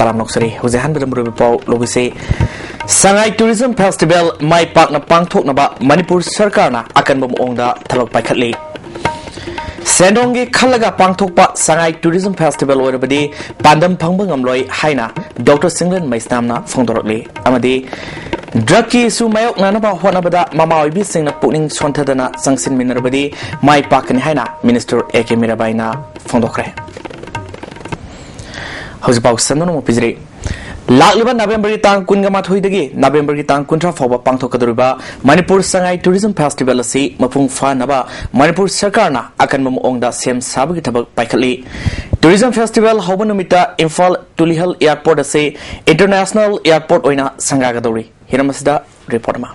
Taram Noksari, who's a hundred of Paul Lobise. Sangai Tourism Festival, my partner Pangtok Naba, Manipur Sarkarna, Akanbum Onda, Talok Pakatli. Sendongi Kalaga Pangtokpa, Sangai Tourism Festival, where Badi, Pandam Pangbangam Haina, Dr. Singlen Maistamna, Fondorotli, Amadi. Draki su mayok nanaba honabada mama ibi singna puning sontadana sangsin minerbadi mai pakan haina Minister Eke Mirabaina Fondokre. Hosbau Sanono Pizri. Lakliba November tang Kungama Huidagi, November tang Kuntra Foba Pangtokaduriba, Manipur Sangai Tourism Festival si Mapung Fanaba, Manipur Sarkarna, Akanmum Ongda Sem Sabagitabak Paikali. Tourism Festival Hobanumita Imphal Tulihal Airport say International Airport Oina Sangagadori. Hiramasda report ma.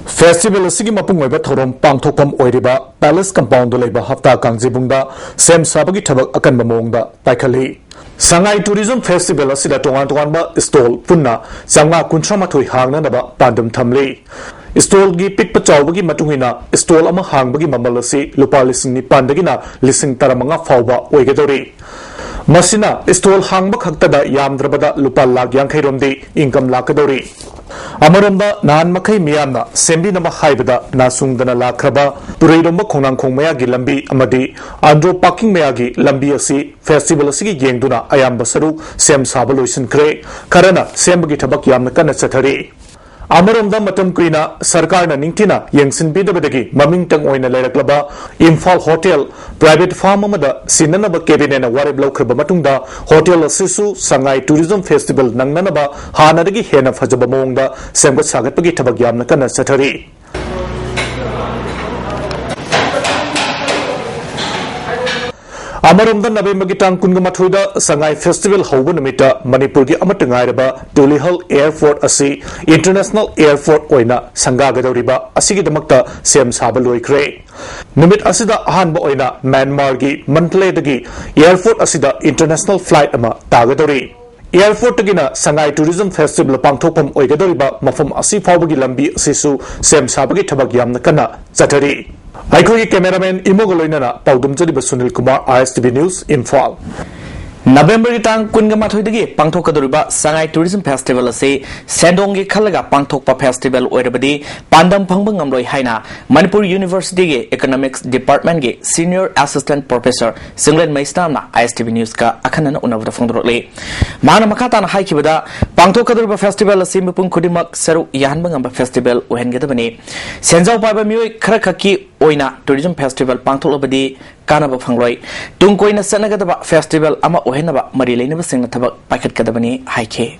Festival asigi mapung oiba thorom pangthokpam oiriba Palace Compound leba hafta kangjibungda sem sabagi thabak akan mamongda paikhali. Sangai Tourism Festival asida tongan ba stall punna sanga kunthramathui hangna naba pandam thamli. Stall gi pikpa chawbagi matungina stall ama hangbagi mamal asi lupa lising ni pandagina lising taramanga fawba oigadori. Masina stall hangba khaktada yamdrabada lupa lakh yankhairomdi income lakadori. Amaromda nan makai miyamna sembi nama haibada nasungdana lakraba turaidomba khonang khongmaya gi lambi amadi andro parking maya gi lambi asi festival asigi yengduna ayamba saru sem saba loisin kre karana sembagi thabak yamna kana chathari. Amaromda matam kuina sarkarna ningtina yengsin bidabadagi maming tang oina lailaklaba Imphal Hotel private farm amada sinanaba cabin warib laukraba matungda hotel asisu Sangai Tourism Festival nangnanaba hanadagi hena fajaba mongda semgat sagatpagi thabak yamna kana chathari. Amaromda November gitang kungamathuida Sangai Festival hoba numita Manipur gi amatangairaba Tulihal Airport asi International Airport oina sangagadoriba asigi damakta sem saba loikre. Numit asida ahanba oina Myanmar gi Mantle dagi Airport asida international flight ama tagadori. Airport gina Sangai Tourism Festival pangthokpam oigadoriba mafam asi fawbagi lambi asisu sem sabagi thabak yamna kana chathari. Aikoi cameraman Imogoloinana Paudum Jadiba Sunil Kumar ISTV News Imphal. November tang Kungama Thuidagi Pangtokaduriba Sangai Tourism Festival say Sendongi Kalaga Pangtokpa Festival Oirabadi Pandam Pangbangam Haina Manipur University Economics Department ge Senior Assistant Professor Singlen Maistamna ISTV News ka Akanan Unavra Fondrole. Mana Makatan Haikibada Pangtokaduriba Festival Simupung Kudimak Saru Yanbangamba Festival Uhengadabani Senzao Baba Mui Krakaki Oina Tourism Festival Pangtolabadi Kanaba Fangloi Tungkoina Sanagadaba Festival Ama Ohenaba Marilena Singataba Packet Kadabani Haike.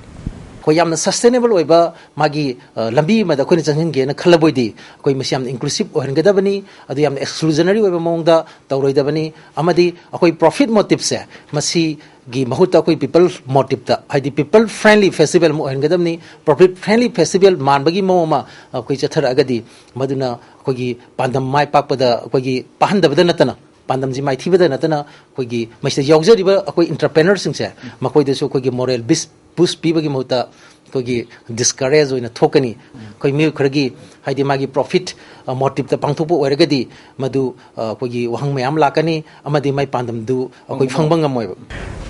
Koyam sustainable oiba magi lambi mada koi chanhin ge na khalaboidi koi masiam inclusive ohen gadabani adu yam exclusionary oiba mongda tawroidabani amadi akoi profit motive se masi gi mahuta koi people motive ta haidi people friendly festival mo ohen gadabni profit friendly festival manbagi moma koi chathar agadi maduna koi gi pandam mai pakpada koi gi pahandabada natana Pandam ji mai thibada natana koi gi maise yaujariba akoi entrepreneur singse makoi desu koi gi moral boost pibagi mota koi gi discourage oina thokani koi mi khragi haidi magi profit motive ta pangthopu oiragadi madu koi gi wahang mayam lakani amadi mai pandam du koi phangbangam oiba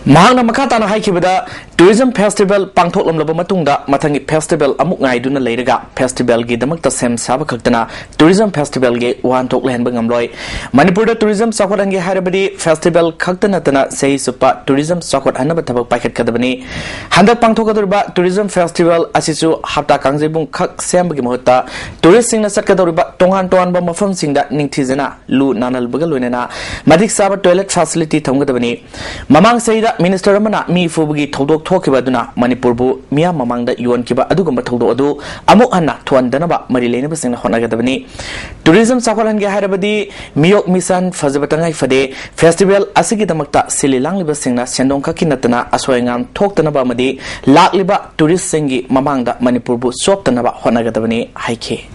Mahangna Makatana Haikibada Tourism Festival Pangtoklam Labamatunda Matangi Festival Amuk Naiduna Lerega Festival Gi Damakta Sem Sabakaktana Tourism Festival Ge Wan Toklan Bangamloi Manipur Tourism Sakotangi Harabadi Festival Kaktanatana Sei Supa Tourism Sakot Hanabataba Paket Kadabani Handa Pangtokadurba Tourism Festival Asisu Hapta Kangzibung Kak Sambagi Mota Tourist Singna Sakaduriba Tongan Toanba Mafam Singda Ningtizana Lu Nanal Bugalunena Madik Saba Toilet Facility Tongadabani Mamang Saida Minister Ramana Mi Fubugi Todok Tokibaduna Manipurbu Mia Mamangda Yuan Kiba Adugamba Todo Adu Amu Anna Tuan Danaba Marilena Basing Honagadabani Tourism Sakolan Harabadi Miok Misan Fazabatangai Fade Festival Asigi Damakta Sili Langli Basingna Sendong Kakinatana Aswangam Tok Tanaba Madi Lakliba Tourist Singi Mamangda Manipurbu Sop Tanaba Honagadabani Haike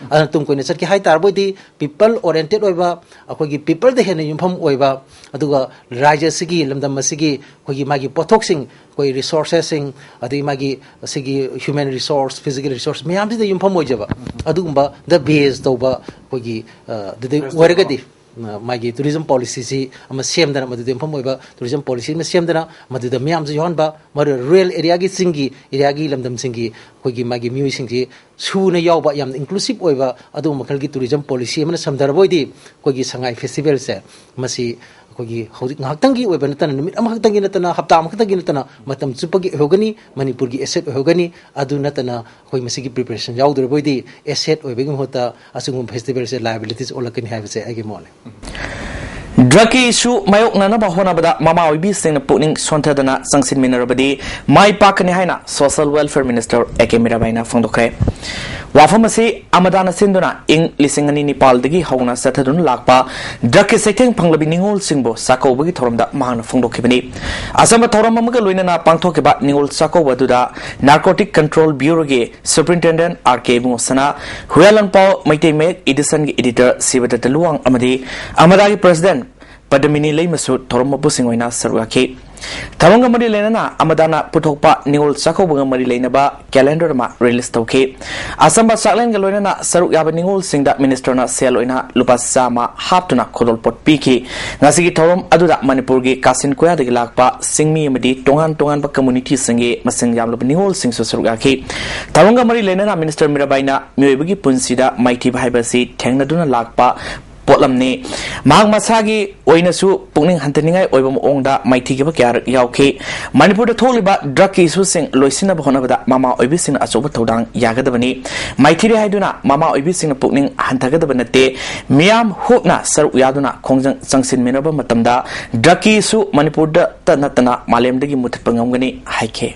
Anatum ko nisat ki hai tarbodi people oriented oiba akogi people de hena yumpham oiba aduga raja sigi lamdam masigi kogi magi pothok sing koi resources sing adi magi sigi human resource physical resource mayam de yumpham oijaba adugumba the base toba kogi de waragadi मागी tourism policy सी अम सेमदना मदुदे मफम ओइबा tourism policy में सेमदना मदुदा मियाम जो योनबा मर rural area की सिंगी area की लमदम सिंगी कोई मागी म्यूई सिंगी सुने यावबा याम inclusive ओइबा अदु मखल की टूरिज्म पॉलिसी मन समदरबोइदी कोई संगाई फेस्टिवल से मसी कोई हौजिक ngahaktangi oiba natana numit amahaktangi natana hapta amahaktangi natana matam chupagi hogani manipur gi asset hogani adu natana koi masigi preparation yaudre boidi asset oibagi hota asungum festival se liabilities olakani haibse agi mole drug की issue मायोकना होनाबदा मामा ओइबी सिंह पुनिंग सोंथदना संगसिन मिनरबदी माई पाकने हाइना social welfare minister एके मिराबाइना फोंदोखरे वाफम असी अमदाना सिंदुना इंग लिसिंगनी निपालदगी हौना सथदुन Lakpa drug के सेक्टेंग फंगलबी निंगोल सिंगबो साकोबगी थोरमदा मांगना फोंदोखिबनी Assam theorem अमगा लोइनना पांगथोकेबा निंगोल साकोबदुदा narcotic control bureau के superintendent are के बुंगसना हुयालनपाव मैते make addition की editor सिबदत Luwang अमदी अमदागी president Padmini लेमसु थोरमबुसिंगोइना सरुआखि थवंग मरि लेना अमदाना पुथोकपा निगोल साखोबंग मरि लेनबा कैलेंडर मा रिलीज तौखि असम साकलेन गलोइना सरुक याब निगोल सिंगदा मिनिस्टरना सेलोइना लुपा सामा हापतुना खोदोल पोट पीखि ngasi थौरम अदुदा मणिपुर गी कासिन कोया दगी लाकपा सिंगमी अमदी टोंगान टोंगान बा कम्युनिटी सिंगे मसिंग याबलब निगोल सिंगसु सरुगाखि थवंग मरि लेना मिनिस्टर मिराबाइना म्योइबगी पुनसिदा माइथि भाइबासि थेंगनदुना लाकपा पोलमने मांग मसागी ओइनसु पुनिंग हंतनिंगाय ओइबम ओंगदा माइथिगेबा क्यार यावखे मणिपुर थोलिबा ड्रग की इशू सिंग लोइसिना बहनबदा मामा ओइबिसिंग अचोब थौदांग यागदबनी माइथिरे हाइदुना मामा ओइबिसिंग पुनिंग हंथगदबनते मियाम होना सरुक यादुना खोंजंग संगसिन मिनबा मतमदा ड्रग की इशू मणिपुर द नतना मालेमदगी मुथपंगमगनी हाइखे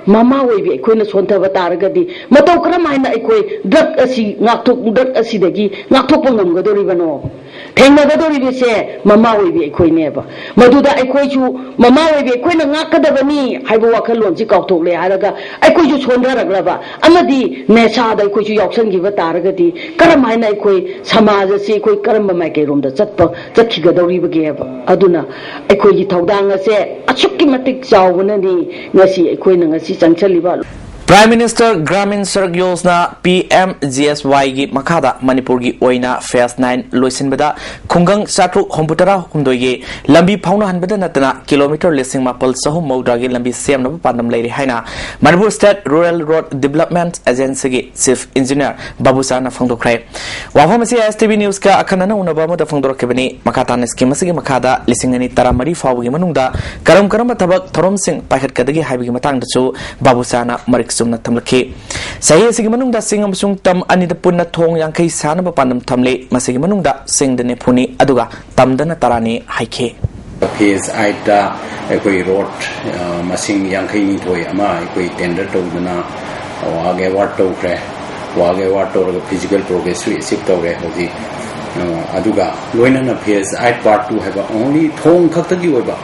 मामा ओइबे अखोइना सोंथबा तारगदी मतौ करम हाइना अखोइ ड्रग असि ngaktok ड्रग असिदगी ngaktokpa ngamgadoribano थेंगनगदोरिबेसे मामा ओइबे अखोइनेबा मदुदा अखोइसु मामा ओइबे अखोइना ngakadabani हाइबो वाखलोन सि काउथोकले हारगा अखोइसु सोंदरगलबा अमदि नेसादा अखोइसु यावसनगिबा तारगदी करम हाइना अखोइ समाज से अखोइ करम माइके रोमदा चतखिगदोरिबगेबा अदुना अखोइगी थौदांग असे अचुक्की मतिक चावननी ngasi अखोइना ngasi चंचलिबा प्राइम मिनिस्टर ग्रामीण सड़क योजना PMGSY की मखादा मणिपुर की ओइना फेस 9 लोइसिनबदा खुंगंग साट्रुक होम्पुतरा हुमदोगे लंबी फाउना हनबदा नतना किलोमीटर लिसिंग मापल सहम मौद्रागे लंबी सेमनब पांदम लेरि हाइना Manipur state rural road development agency की चीफ इंजीनियर बाबूसाना फंगदोखरे वाफमसी ISTV न्यूज का अखनना उनबा मद फंगदोरकेबनी मखातान स्कीम असगी मखादा लिसिंगनी तरामरी फावगी मनुंगदा करम करम थबक थरोम सिंह पाखतकदगी हाइबगी मतंगदसु बाबूसाना मरिक सुमना थमलखे सही असिगी मनुंगदा सिंग अमसुंग तम अनिदा पुन्ना थोंग यांखै सानब पांदम थमले मसिगी मनुंगदा सिंगदने फुनी अदुगा तमदना तराने हाइखे फेज 8 दा कोई रोड मसिंग यांखै नि थोय अमा कोई टेंडर तौदना वागे वाट तौखरे वागे वाट तौरग फिजिकल प्रोग्रेस रिसीव तौरे होजी अदुगा लोइनना फेज 8 पार्ट 2 हैबा ओनली थोंग खक्तगी होबा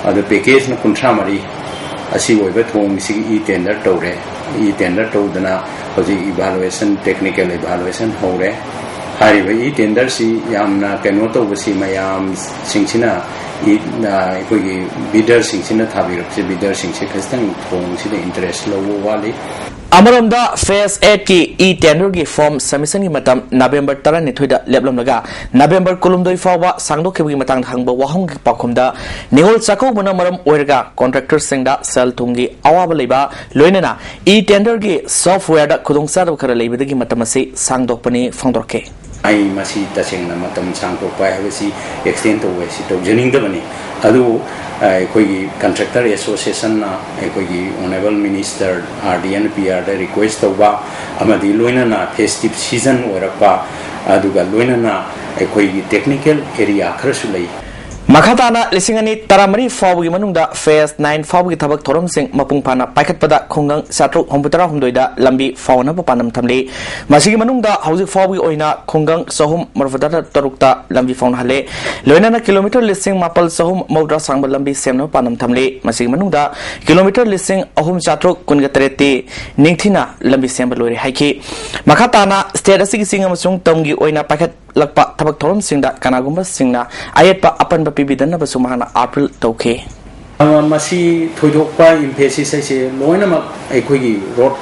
अद पैकेज न कुंट्रा मरी असी होइबा थोंग सि e tender तौरे e tender तौदना होजी evaluation technical evaluation होरे हारिबा ई टेंडर सि यामना केनो तौबसि मयाम सिंसिना ई कोई बिडर सिंसिना थाबिरपसे बिडर सिंसे खस्तंग थोंग सि इंटरेस्ट लो वाली अमरमदा फेस 8 की ई टेंडर की फॉर्म सबमिशन की मतम नवंबर 12 दा लेबलमलगा नवंबर 12 फावबा सांगदोखिबगी मतंग हंगबा वाहंग पाखुमदा निगोल चाकौबना मरम ओइरगा कॉन्ट्रैक्टर सिंगदा सेल थुंगी अवाब लेबा लोइनना ई टेंडर की सॉफ्टवेयर दा खुदोंसाद खर लेबदगी मतमसे सांगदोकपनी फंगदोरके आई मसी तसेंगना मतम सांगदोकपा हैबसी एक्सटेंड तौवेसि तौजनिंगदबनी अदु कोई कंट्रैक्टर एसोसिएशन ना कोई ऑनरेबल मिनिस्टर RDN PR दा रिक्वेस्ट तौबा अमदी लोइनना फेस्टिव सीजन ओरपा अदुगा लोइनना कोई टेक्निकल एरिया खरसु लई मखाताना लिसिंगनी तरामरी फावगी मनुंगदा फेस 9 फावगी थबक थोरम सिंग मपुंग फाना पाइखतपदा खुंगंग साट्रुक होम्पुतरा हुमदोइदा लंबी फावनब पानम थमले मसिगी मनुंगदा हौजिक फावगी ओइना खुंगंग सहम मरफदा तरुकता लंबी फाउन हले लोइनाना किलोमीटर लिसिंग मापल सहम मौद्रा सांग लंबी सेमनो पानम थमले मसिगी मनुंगदा किलोमीटर लिसिंग अहुम साट्रुक कुनगतरेते निंगथिना लंबी सेम लोरे हाइके मखाताना state असिगी Singh अमसुंग तमगी ओइना पाइखत लक्पा थबक theorem सिंगदा कनागुम्बा सिंगना आयतपा upon पिबिदन बसुमाना April तौखे Masi Toyopa emphasis say Loinama Equi wrote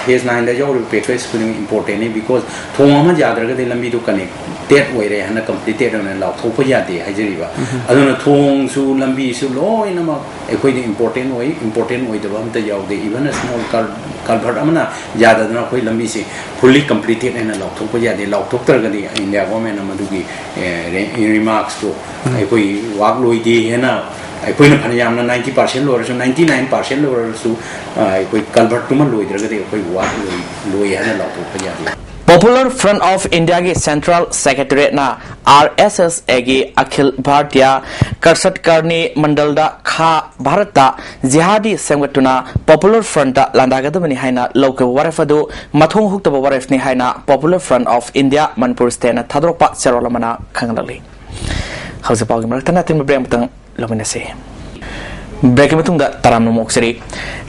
phase 9 the job pathways important because Toma Jadra the Lambi to connect that way and completed on a lot of Yadi Hajariva. I don't know Tong su Lambi su low in a equally important way the one the yaw, even a small culvert amana Jada Lambi fully completed and a lot of Yadi, lot of Targadi in their woman Amadugi remarks to Equi Wagluidi and I put up 90% or 99% or so. I put Calvert to Malloy, Popular Front of India के Central Secretariat ना RSS एगे Akhil Bharatiya करसट करने मंडल दा खा भारत दा जिहादी संगठना Popular Front दा लंदागद बनी है ना लोक वारफ दो मथों हुक्त वारफ ने है ना Popular Front of India Manipur State ना थादरोपा चरोला मना खंगलली हाउस पाओगे मरता ना तीन ब्रेम तंग लमनसे ब्रेक में तुम दा तराम नमोक्सरी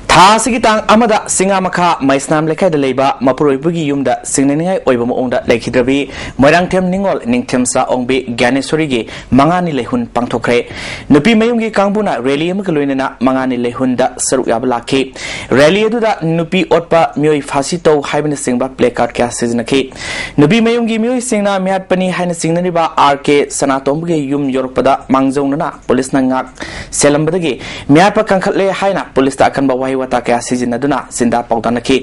थासी की तांग अमदा सिंगा मखा मैस्नाम लेखाय दलेबा मपुरोइबुगी युमदा सिंगनेनिङाय ओइबम ओंदा लेखिद्रबी मोइरांथेम निंगोल निंगथेमसा ओंबे ज्ञानेश्वरीगे मंगानी लेहुन पांगथोखरे नुपी मयुमगी कांगबुना रैली अमक लोइनना मंगानी लेहुनदा सरुक याब लाखि रैली अदुदा नुपी ओटपा म्योइ फासी तौ हाइबन सिंगबा प्ले कार्ड क्या सिजनखि नुपी मयुमगी म्योइ सिंगना म्याटपनी हाइना सिंगनरिबा आरके सनातोमगे युम योरपदा मांगजौनना पुलिस नंगाक सेलंबदगे म्याटपा कंखले हाइना पुलिस ता अकनबा वाहि wata kaya sizinaduna sinda pautanaki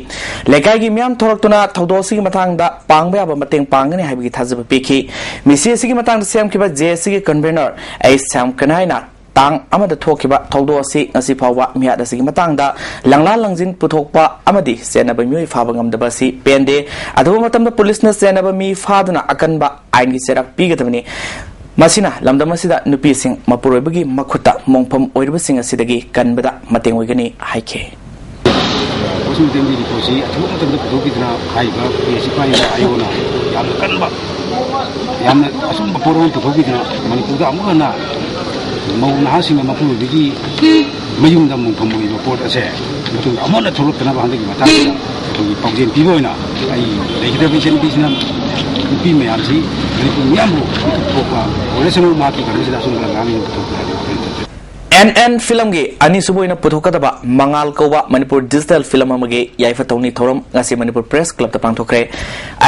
lekai gi myam thorokuna thaudosi gi matangda pangba ba mateng pangani haibgi thajaba piki misi gi matangda sem kiba JSC gi convener ai sam kanaina tang amada thokiba thaudosi ngasi phawa miya da sigi matangda langla langjin puthokpa amadi senaba myoi phaba ngamdaba si pende adu matamda police na senaba mi phaduna akanba ain gi serak pigadabani Masina lamdamasida nupi sing mapuroibagi makuta mongpam oiribasing asidagi kanbada mateng oigani haike Wasum tembi di posi athu matamda putokidna haiba pesipai ayona yam kanba yam asum mapuron putokidna manipurda amana mauna hasinga mapurobigi mayumda mongpam oiba port ase matu amana thorokna ba handagi matanga togi pangjen piboina ai lekida vision bisna nupi mayamsi manipur topa national market karena sun galami NN film ge ani suboina puthokadaba mangal kowa Manipur digital film amage yaifa tawni thorom ngasi Manipur press club ta pangthokre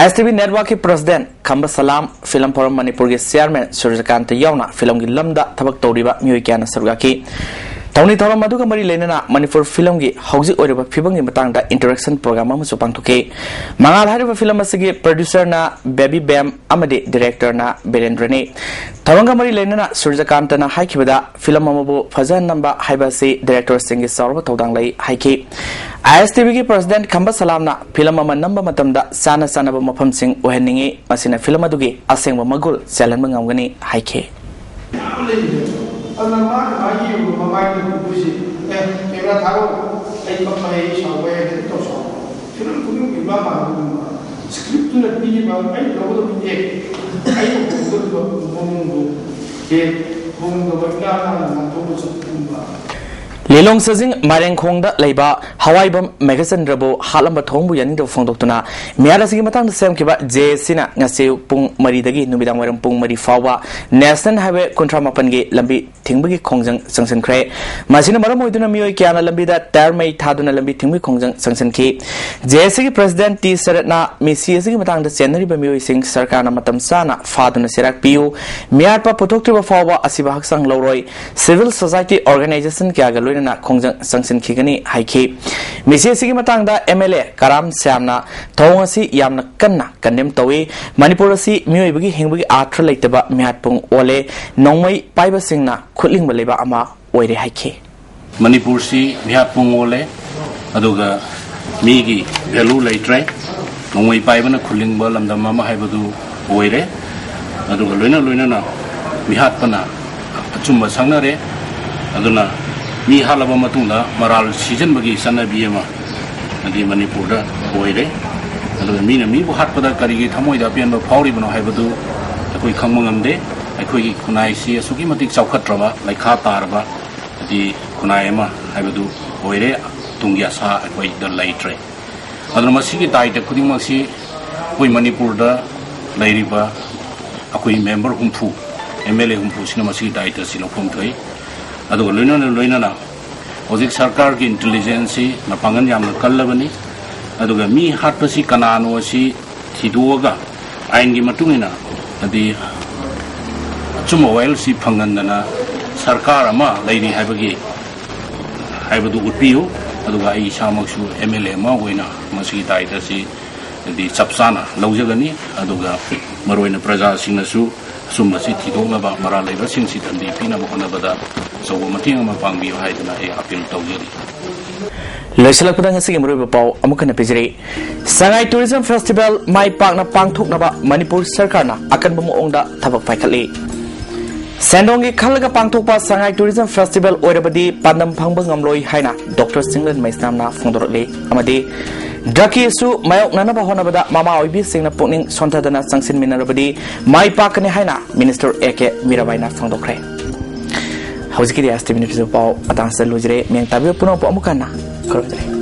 ISTV network ki president Khamba Salam film forum Manipur ge chairman Surjakant yauna film gi lamda thabak tawriba myoi kyana sarugaki Tawni thorom madu ka mari lenana Manipur film gi hauji oireba phibang gi matangda interaction program amu pangthoke mangal hariba film asigi producer na Baby Bam amade director na Berendrane Tawanga mari lenana Surjakant na haikibada film amu Fajan namba haiba se director singi sarwa tawdang lai haiki ISTV ki president Khamba Salam na film ama namba matamda sana sana ba mafam sing oheningi masina film adugi asengba magul selan mangamgani haiki Lelong Sazing Mareng Kongda Leba Hawaibam Magazine Rabo Halamba Thongbu Yaning of Fondotuna Miarasi Matang Sam Kiba J Sina Nase Pung Maridagi Nubidang Pung Mari Fawa National Highway Contramapangi Lambi Tingbugi Kongjang Sanction Cray Masina Maramoiduna Mio Kiana Lambida Tarmay Taduna Lambi Tingbu Kongjang Sanction Ki JSC President T Saratna Missy Matang the Senari Bamio Sing Sarkana Matam Sana Faduna Sirak Piu Miarpa Potokriba Fawa Asibahak Sang Loroi Civil Society Organization Kiagaluna Kongjang Sanction Kigani Haiki Missy Sigi Matangda MLA Karam Samna Tongasi Yamna Kanna Kandem Tawi Manipurasi Muibagi Hingbugi Atra Lateba Mihatpung Ole Nongmai Paiba Singna Kutling Baleba Ama Oire Haiki Manipursi Mihatpung Ole Aduga Migi Velu Latre Nongmai Paibana Kuling Balam the Mama Habadu Oire Aduga Luna Mihatpana Chumba Sanare Aduna Mi halaba matunda maral season bagi sana biyama adi Manipur da oire adu mi na mi bu hat pada karigi thamoi da pian ba phauri bano haibadu akoi khangma ngamde akoi ki kunai si asuki matik chaukhatra laikha tarba adi kunai ma haibadu oire tungya sa akoi da laitre adu masi ki dai da kuding masi koi Manipur da lairiba akoi member humpu MLA humpu sina masi dai da sino phom thoi aduga loina hojik sarkar ki intelligence si mapangan yamna kallabani aduga mi hatpasi kanano si thiduoga ain gi matungina adi chumawel si phangandana sarkar ama laini haibagi haibadu utpiu aduga ai samaksu MLA ma hoina masi daida si di chapsana laujagani aduga maroina praja singnasu sumasi thidonaba mara laiba singsi tandi pina bokona bada so mating ama pangbi haidana e appeal tawjeri Loisala pudang ngasigi murui bapau amukana pijri Sangai Tourism Festival mai pakna pangthuk naba Manipur Sarkar na akan bumuongda thabak paikali Sendongi khalaga pangthuk pa Sangai Tourism Festival oirabadi pandam phangba ngamloi haina Dr. Singlen Maisnamna phongdorle amadi Draki su mayok nanaba honabada mama oibi singna pukning sontadana sangsin minarabadi mai pakane haina Minister AK Mirabaina phongdokre Hausikiri ISTV Manipuri pau atang sa lujire meng tabi puno po amukana Correct.